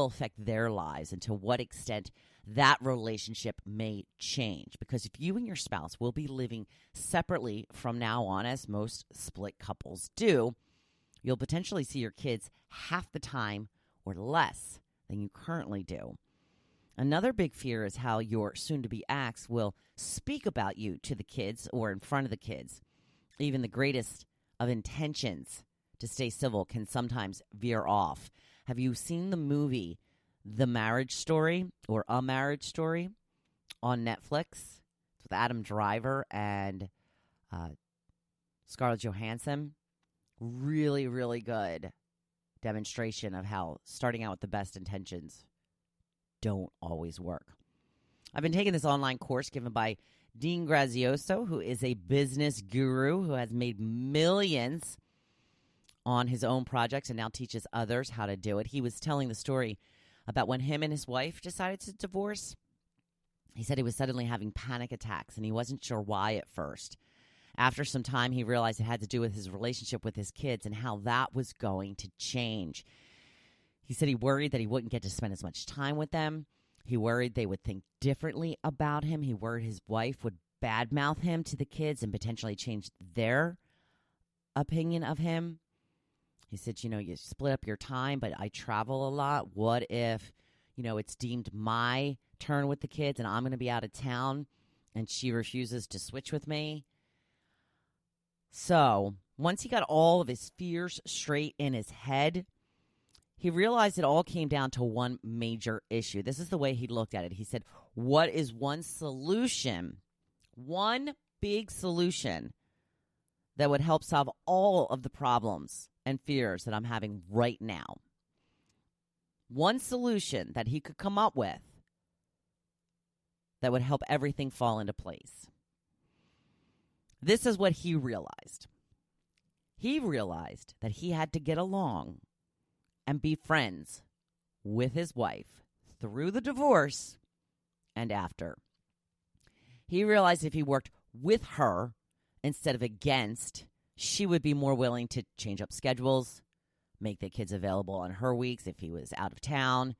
will affect their lives and to what extent that relationship may change. Because if you and your spouse will be living separately from now on, as most split couples do, you'll potentially see your kids half the time or less than you currently do. Another big fear is how your soon-to-be ex will speak about you to the kids or in front of the kids. Even the greatest of intentions to stay civil can sometimes veer off. Have you seen the movie The Marriage Story or A Marriage Story on Netflix? It's with Adam Driver and Scarlett Johansson. Really, really good demonstration of how starting out with the best intentions don't always work. I've been taking this online course given by Dean Grazioso, who is a business guru who has made millions on his own projects and now teaches others how to do it. He was telling the story about when him and his wife decided to divorce. He said he was suddenly having panic attacks, and he wasn't sure why at first. After some time, he realized it had to do with his relationship with his kids and how that was going to change. He said he worried that he wouldn't get to spend as much time with them. He worried they would think differently about him. He worried his wife would badmouth him to the kids and potentially change their opinion of him. He said, you split up your time, but I travel a lot. What if, it's deemed my turn with the kids and I'm going to be out of town and she refuses to switch with me? So once he got all of his fears straight in his head, he realized it all came down to one major issue. This is the way he looked at it. He said, what is one solution, one big solution that would help solve all of the problems and fears that I'm having right now? One solution that he could come up with that would help everything fall into place. This is what he realized. He realized that he had to get along and be friends with his wife through the divorce and after. He realized if he worked with her instead of against, she would be more willing to change up schedules, make the kids available on her weeks if he was out of town.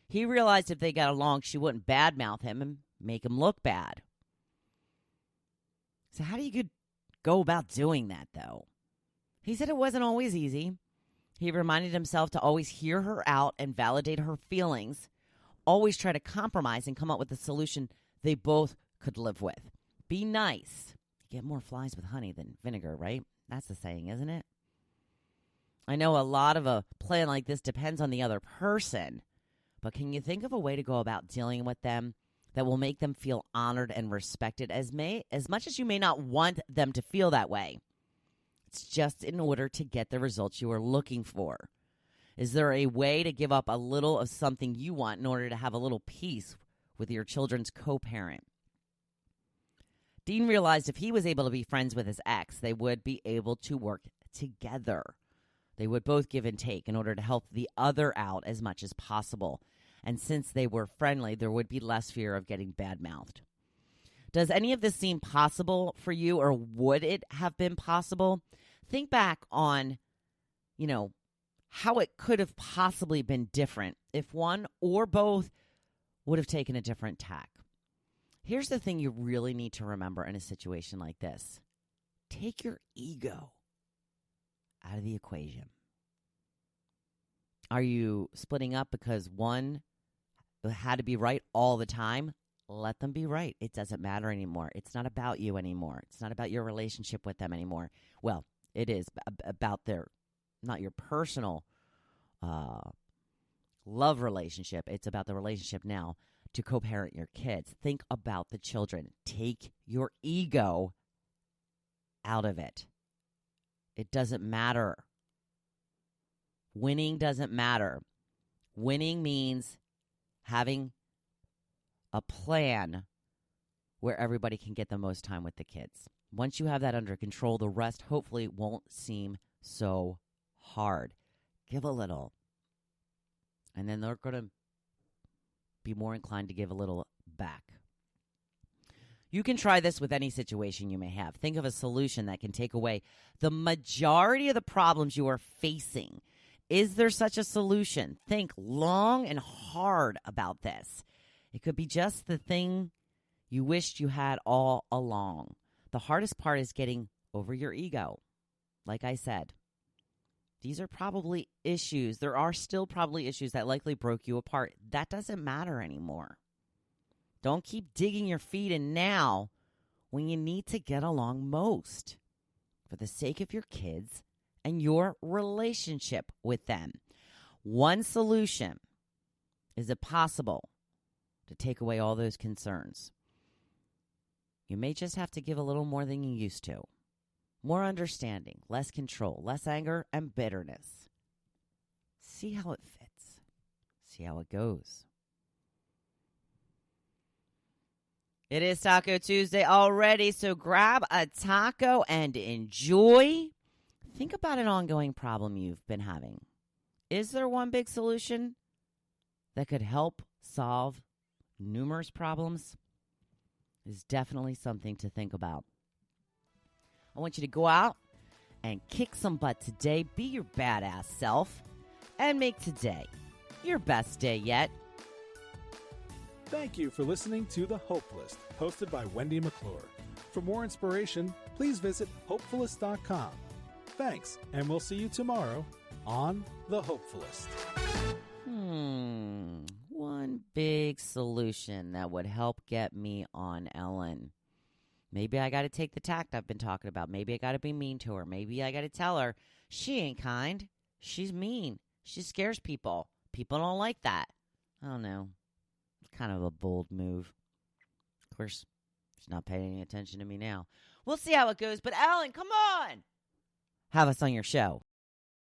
He realized if they got along, she wouldn't badmouth him and make him look bad. So how do you go about doing that, though? He said it wasn't always easy. He reminded himself to always hear her out and validate her feelings, always try to compromise and come up with a solution they both could live with. Be nice. You get more flies with honey than vinegar, right? That's the saying, isn't it? I know a lot of a plan like this depends on the other person, but can you think of a way to go about dealing with them that will make them feel honored and respected as much as you may not want them to feel that way? It's just in order to get the results you are looking for. Is there a way to give up a little of something you want in order to have a little peace with your children's co-parent? Dean realized if he was able to be friends with his ex, they would be able to work together. They would both give and take in order to help the other out as much as possible. And since they were friendly, there would be less fear of getting badmouthed. Does any of this seem possible for you, or would it have been possible? Think back on, how it could have possibly been different if one or both would have taken a different tack. Here's the thing you really need to remember in a situation like this. Take your ego out of the equation. Are you splitting up because one had to be right all the time? Let them be right. It doesn't matter anymore. It's not about you anymore. It's not about your relationship with them anymore. Well, it is about not your personal love relationship. It's about the relationship now to co-parent your kids. Think about the children. Take your ego out of it. It doesn't matter. Winning doesn't matter. Winning means having a plan where everybody can get the most time with the kids. Once you have that under control, the rest hopefully won't seem so hard. Give a little. And then they're going to be more inclined to give a little back. You can try this with any situation you may have. Think of a solution that can take away the majority of the problems you are facing Is there such a solution? Think long and hard about this. It could be just the thing you wished you had all along. The hardest part is getting over your ego. Like I said, these are probably issues. There are still probably issues that likely broke you apart. That doesn't matter anymore. Don't keep digging your feet in now when you need to get along most for the sake of your kids and your relationship with them. One solution. Is it possible to take away all those concerns? You may just have to give a little more than you used to. More understanding, less control, less anger, and bitterness. See how it fits. See how it goes. It is Taco Tuesday already, so grab a taco and enjoy. Think about an ongoing problem you've been having. Is there one big solution that could help solve numerous problems? Is definitely something to think about. I want you to go out and kick some butt today. Be your badass self and make today your best day yet. Thank you for listening to The Hopefulist, hosted by Wendy McClure. For more inspiration, please visit hopefulist.com. Thanks, and we'll see you tomorrow on The Hopefulist. One big solution that would help get me on Ellen. Maybe I got to take the tact I've been talking about. Maybe I got to be mean to her. Maybe I got to tell her she ain't kind. She's mean. She scares people. People don't like that. I don't know. It's kind of a bold move. Of course, she's not paying any attention to me now. We'll see how it goes. But Ellen, come on. Have us on your show.